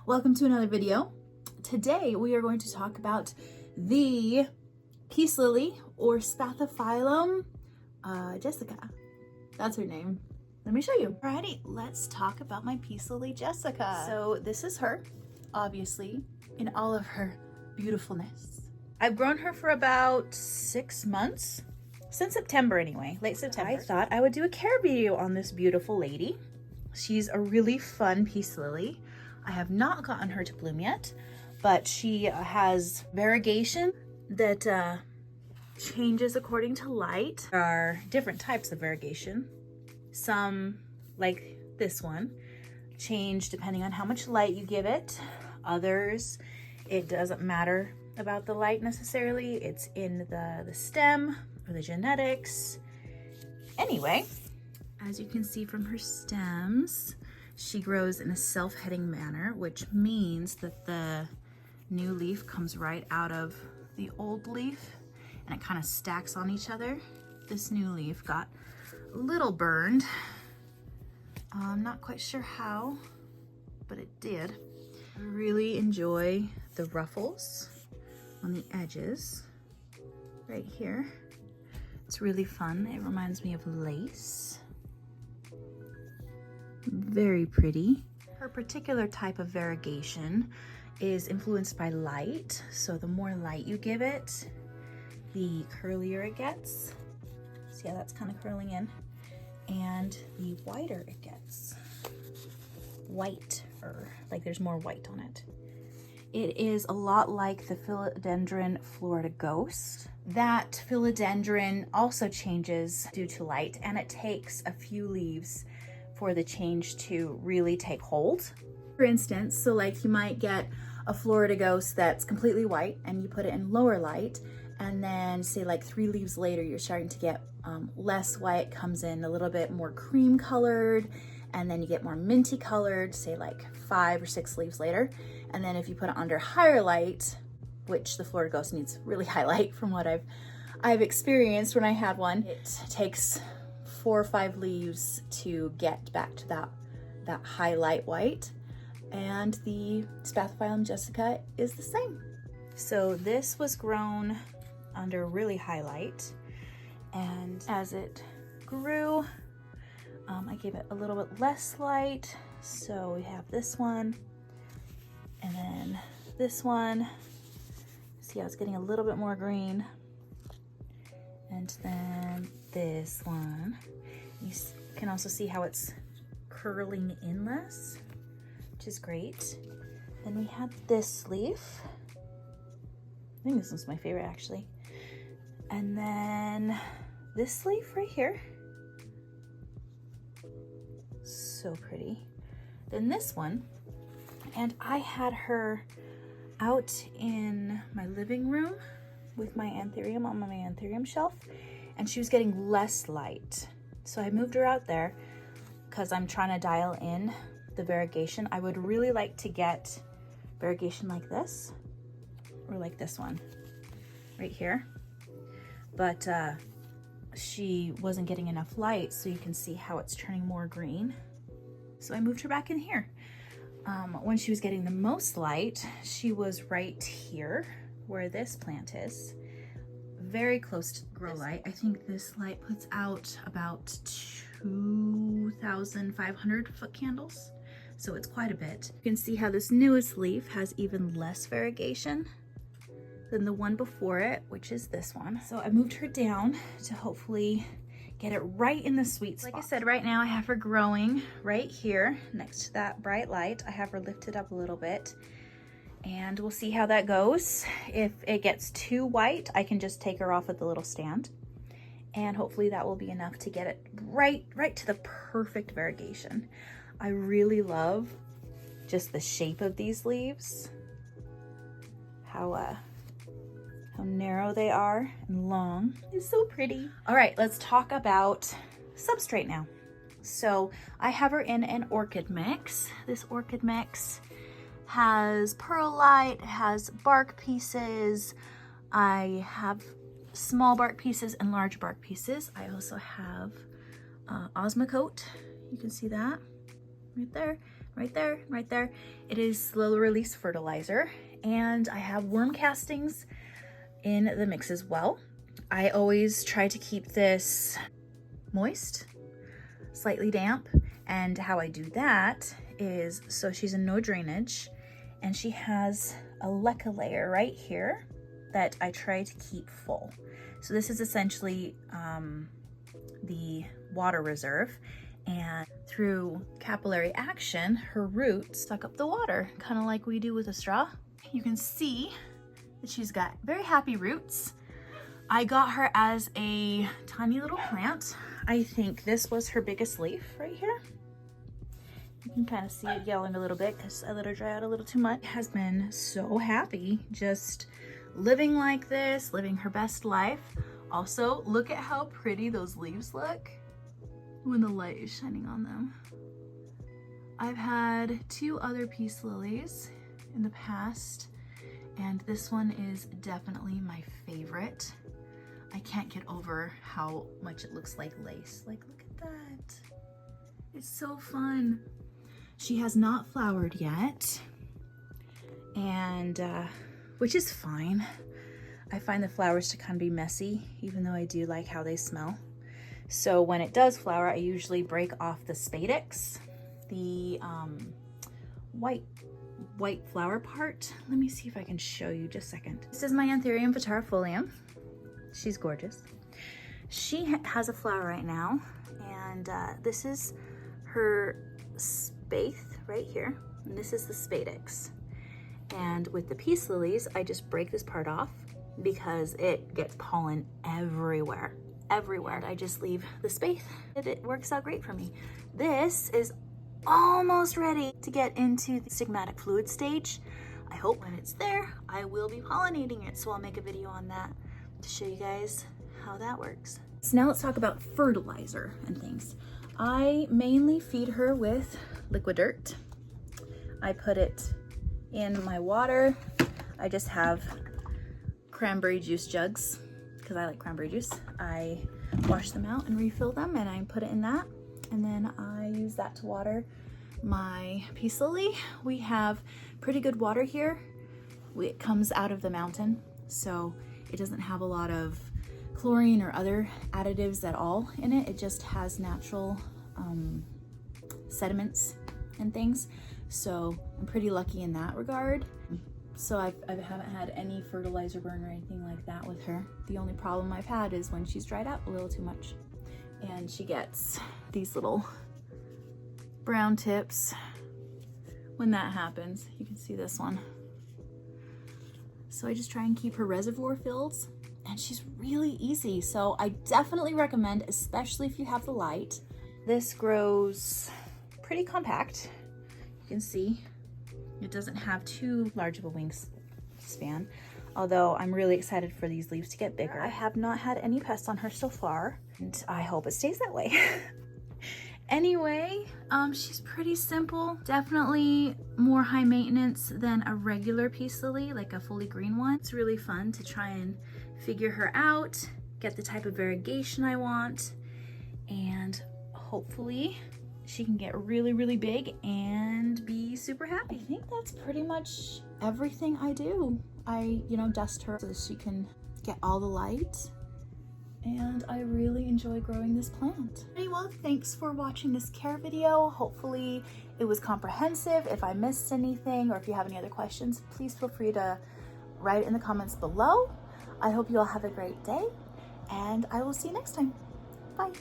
Welcome to another video. Today we are going to talk about the peace lily or spathiphyllum Jessica. That's her name. Let me show you. Alrighty, let's talk about my peace lily Jessica. So this is her, obviously, in all of her beautifulness. I've grown her for about 6 months, since September anyway, late September. I thought I would do a care video on this beautiful lady. She's a really fun peace lily. I have not gotten her to bloom yet, but she has variegation that changes according to light. There are different types of variegation. Some, like this one, change depending on how much light you give it. Others, it doesn't matter about the light necessarily. It's in the stem or the genetics. Anyway, as you can see from her stems, she grows in a self-heading manner, which means that the new leaf comes right out of the old leaf and it kind of stacks on each other. This new leaf got a little burned. I'm not quite sure how, but it did. I really enjoy the ruffles on the edges right here. It's really fun. It reminds me of lace. Very pretty. Her particular type of variegation is influenced by light. So the more light you give it, the curlier it gets. See how that's kind of curling in? And the whiter it gets. Whiter, like there's more white on it. It is a lot like the philodendron Florida Ghost. That philodendron also changes due to light, and it takes a few leaves for the change to really take hold. For instance, so like you might get a Florida Ghost that's completely white and you put it in lower light, and then say like 3 leaves later you're starting to get less white, comes in a little bit more cream colored, and then you get more minty colored, say like 5 or 6 leaves later. And then if you put it under higher light, which the Florida Ghost needs really high light from what I've experienced when I had one, it takes 4 or 5 leaves to get back to that highlight white. And the spathiphyllum Jessica is the same. So this was grown under really high light, and as it grew, I gave it a little bit less light. So we have this one, and then this one. See how it's getting a little bit more green. And then this one. You can also see how it's curling in less, which is great. Then we have this leaf. I think this one's my favorite actually. And then this leaf right here. So pretty. Then this one. And I had her out in my living room with my anthurium on my anthurium shelf, and she was getting less light. So I moved her out there because I'm trying to dial in the variegation. I would really like to get variegation like this, or like this one right here. But she wasn't getting enough light, so you can see how it's turning more green. So I moved her back in here. When she was getting the most light, she was right here where this plant is, very close to grow light. I think this light puts out about 2,500 foot candles, so it's quite a bit. You can see how this newest leaf has even less variegation than the one before it, which is this one. So I moved her down to hopefully get it right in the sweet spot. Like I said, right now I have her growing right here next to that bright light. I have her lifted up a little bit, and we'll see how that goes. If it gets too white, I can just take her off at the little stand, and hopefully that will be enough to get it right to the perfect variegation. I really love just the shape of these leaves, how narrow they are and long. It's so pretty. All right, let's talk about substrate now. So I have her in an orchid mix. This orchid mix has perlite, has bark pieces. I have small bark pieces and large bark pieces. I also have Osmocote. You can see that. right there, right there, right there. It is slow release fertilizer, and I have worm castings in the mix as well. I always try to keep this moist, slightly damp, and how I do that is, so she's in no drainage, and she has a leca layer right here that I try to keep full. So this is essentially the water reserve, and through capillary action, her roots suck up the water, kind of like we do with a straw. You can see that she's got very happy roots. I got her as a tiny little plant. I think this was her biggest leaf right here. You can kind of see it yellowing a little bit because I let her dry out a little too much. Has been so happy just living like this, living her best life. Also, look at how pretty those leaves look when the light is shining on them. I've had 2 other peace lilies in the past, and this one is definitely my favorite. I can't get over how much it looks like lace. Like, look at that. It's so fun. She has not flowered yet, and which is fine. I find the flowers to kind of be messy, even though I do like how they smell. So when it does flower, I usually break off the spadix, the white flower part. Let me see if I can show you just a second. This is my Anthurium vitarifolium. She's gorgeous. She has a flower right now, and this is her spathe right here, and this is the spadix. And with the peace lilies, I just break this part off because it gets pollen everywhere. I just leave the spathe. It works out great for me. This is almost ready to get into the stigmatic fluid stage. I hope when it's there, I will be pollinating it, so I'll make a video on that to show you guys how that works. So now let's talk about fertilizer and things. I mainly feed her with liquid dirt. I put it in my water. I just have cranberry juice jugs because I like cranberry juice. I wash them out and refill them, and I put it in that, and then I use that to water my peace lily. We have pretty good water here. It comes out of the mountain, so it doesn't have a lot of chlorine or other additives at all in it. It just has natural sediments and things. So I'm pretty lucky in that regard. So I haven't had any fertilizer burn or anything like that with her. The only problem I've had is when she's dried out a little too much, and she gets these little brown tips. When that happens, you can see this one. So I just try and keep her reservoir filled, and she's really easy. So I definitely recommend, especially if you have the light. This grows pretty compact. You can see it doesn't have too large of a wingspan, although I'm really excited for these leaves to get bigger. I have not had any pests on her so far, and I hope it stays that way. Anyway, she's pretty simple. Definitely more high maintenance than a regular peace lily, like a fully green one. It's really fun to try and figure her out, get the type of variegation I want, and hopefully she can get really, really big and be super happy. I think that's pretty much everything I do. I, dust her so that she can get all the light, and I really enjoy growing this plant. Well, thanks for watching this care video. Hopefully it was comprehensive. If I missed anything, or if you have any other questions, please feel free to write in the comments below. I hope you all have a great day, and I will see you next time. Bye.